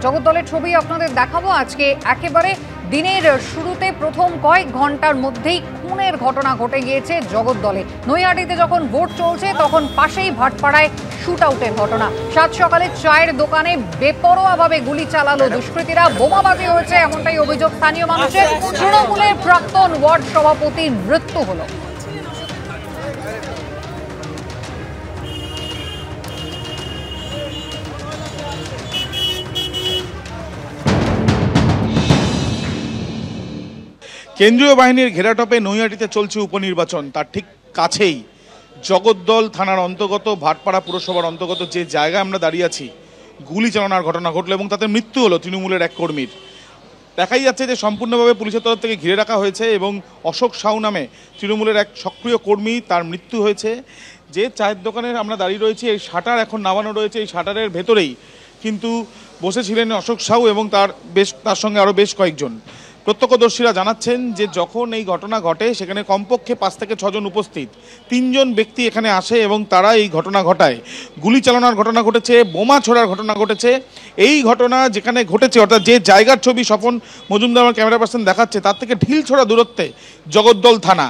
জগদ্দলের ছবি আপনাদের দেখাবো আজকে। একেবারে দিনের শুরুতে প্রথম কয়েক ঘন্টার মধ্যেই খুনের ঘটনা ঘটে গিয়েছে জগদ্দলে। নৈহাটিতে যখন ভোট চলছে তখন পাশেই ভাটপাড়ায় শুট আউটের ঘটনা। সাত সকালে চায়ের দোকানে বেপরোয়াভাবে গুলি চালালো দুষ্কৃতীরা, বোমাবাজি হয়েছে এমনটাই অভিযোগ স্থানীয় মানুষের। তৃণমূলের প্রাক্তন ওয়ার্ড সভাপতির মৃত্যু হলো। কেন্দ্রীয় বাহিনীর ঘেরাটোপে নৈহাটিতে চলছে উপনির্বাচন। তার ঠিক কাছেই জগদ্দল থানার অন্তর্গত ভাটপাড়া পুরসভার অন্তর্গত যে জায়গায় আমরা দাঁড়িয়ে আছি, গুলি চালানোর ঘটনা ঘটলো এবং তাতে মৃত্যু হলো তৃণমূলের এক কর্মীর। দেখাই যাচ্ছে যে সম্পূর্ণভাবে পুলিশের তরফ থেকে ঘিরে রাখা হয়েছে এবং অশোক সাউ নামে তৃণমূলের এক সক্রিয় কর্মী, তার মৃত্যু হয়েছে। যে চায়ের দোকানে আমরা দাঁড়িয়ে রয়েছি, এই শাটার এখন নামানো রয়েছে, এই শাটারের ভেতরেই কিন্তু বসেছিলেন অশোক সাউ এবং তার সঙ্গে আরও বেশ কয়েকজন। প্রত্যক্ষদর্শীরা জানাচ্ছেন যে যখন এই ঘটনা ঘটে সেখানে কমপক্ষে 5 থেকে 6 জন উপস্থিত, 3 জন ব্যক্তি এখানে আসে এবং তারা এই ঘটনা ঘটায়। গুলি চালানোর ঘটনা ঘটেছে, বোমা ছোড়ার ঘটনা ঘটেছে। এই ঘটনা যেখানে ঘটেছে, অর্থাৎ যে জায়গার ছবি স্বপন মজুমদার আমার ক্যামেরা পার্সন দেখাচ্ছে, তার থেকে ঢিল ছোড়া দূরত্বে জগদ্দল থানা।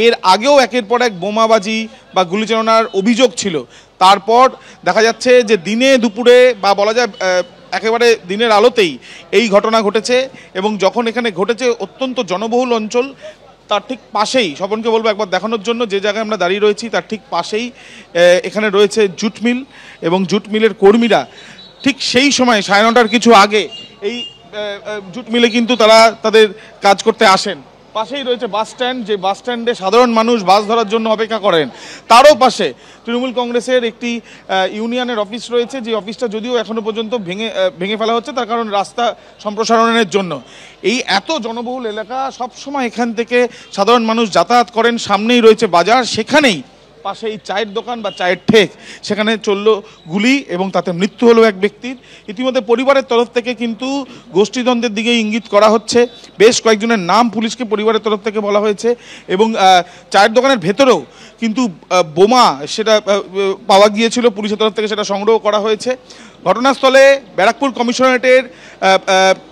এর আগেও একের পর এক বোমাবাজি বা গুলি চালানোর অভিযোগ ছিল। তারপর দেখা যাচ্ছে যে দিনে দুপুরে বা বলা যায় একেবারে দিনের আলোতেই এই ঘটনা ঘটেছে এবং যখন এখানে ঘটেছে অত্যন্ত জনবহুল অঞ্চল, তার ঠিক পাশেই, স্বপনকে বলবো একবার দেখানোর জন্য, যে জায়গায় আমরা দাঁড়িয়ে রয়েছি তার ঠিক পাশেই এখানে রয়েছে জুট মিল এবং জুট মিলের কর্মীরা ঠিক সেই সময় 9:30 কিছু আগে এই জুট মিলে কিন্তু তারা তাদের কাজ করতে আসেন। পাশেই রয়েছে বাস স্ট্যান্ড, যে বাস স্ট্যান্ডে সাধারণ মানুষ বাস ধরার জন্য অপেক্ষা করেন। তারও পাশে তৃণমূল কংগ্রেসের একটি ইউনিয়নের অফিস রয়েছে, যে অফিসটা যদিও এখনও পর্যন্ত ভেঙে ফেলা হচ্ছে, তার কারণ রাস্তা সম্প্রসারণের জন্য। এই এত জনবহুল এলাকা, সবসময় এখান থেকে সাধারণ মানুষ যাতায়াত করেন। সামনেই রয়েছে বাজার, সেখানেই পাশে এই চায়ের দোকান বা চায়ের ঠেক, সেখানে চললো গুলি এবং তাতে মৃত্যু হলো এক ব্যক্তির। ইতিমধ্যে পরিবারের তরফ থেকে কিন্তু গোষ্ঠীদ্বন্দ্বের দিকে ইঙ্গিত করা হচ্ছে। বেশ কয়েকজনের নাম পুলিশকে পরিবারের তরফ থেকে বলা হয়েছে এবং চায়ের দোকানের ভেতরেও কিন্তু বোমা সেটা পাওয়া গিয়েছিল, পুলিশের তরফ থেকে সেটা সংগ্রহ করা হয়েছে। ঘটনাস্থলে ব্যারাকপুর কমিশনারেটের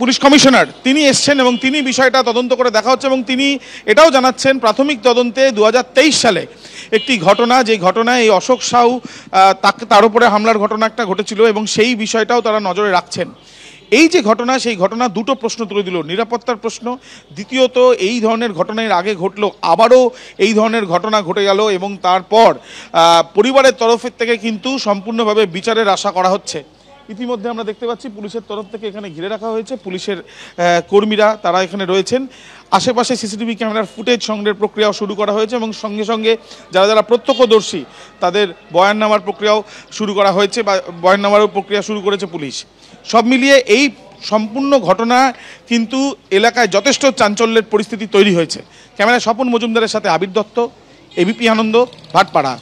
পুলিশ কমিশনার তিনি এসছেন এবং তিনি বিষয়টা তদন্ত করে দেখা হচ্ছে এবং তিনি এটাও জানাচ্ছেন প্রাথমিক তদন্তে 2023 সালে একটি ঘটনা, যে ঘটনায় এই অশোক সাউ তার উপরে হামলার ঘটনা একটা ঘটেছিল এবং সেই বিষয়টাও তারা নজরে রাখছেন। এই যে ঘটনা, সেই ঘটনা দুটো প্রশ্ন তুলে দিল। নিরাপত্তার প্রশ্ন, দ্বিতীয়ত এই ধরনের ঘটনা এর আগে ঘটলো, আবারও এই ধরনের ঘটনা ঘটে গেল এবং তারপর পরিবারের তরফের থেকে কিন্তু সম্পূর্ণভাবে বিচারের আশা করা হচ্ছে। ইতিমধ্যে আমরা দেখতে পাচ্ছি পুলিশের তরফ থেকে এখানে ঘিরে রাখা হয়েছে, পুলিশের কর্মীরা তারা এখানে রয়েছেন। আশেপাশে সিসিটিভি ক্যামেরার ফুটেজ সংগ্রহের প্রক্রিয়াও শুরু করা হয়েছে এবং সঙ্গে সঙ্গে যারা প্রত্যক্ষদর্শী তাদের বয়ান নেওয়ার প্রক্রিয়াও শুরু করা হয়েছে বা বয়ান নেওয়ারও প্রক্রিয়া শুরু করেছে পুলিশ। সব মিলিয়ে এই সম্পূর্ণ ঘটনা কিন্তু এলাকায় যথেষ্ট চাঞ্চল্যের পরিস্থিতি তৈরি হয়েছে। ক্যামেরায় স্বপন মজুমদারের সাথে আবির দত্ত, এবিপি আনন্দ, ভাটপাড়া।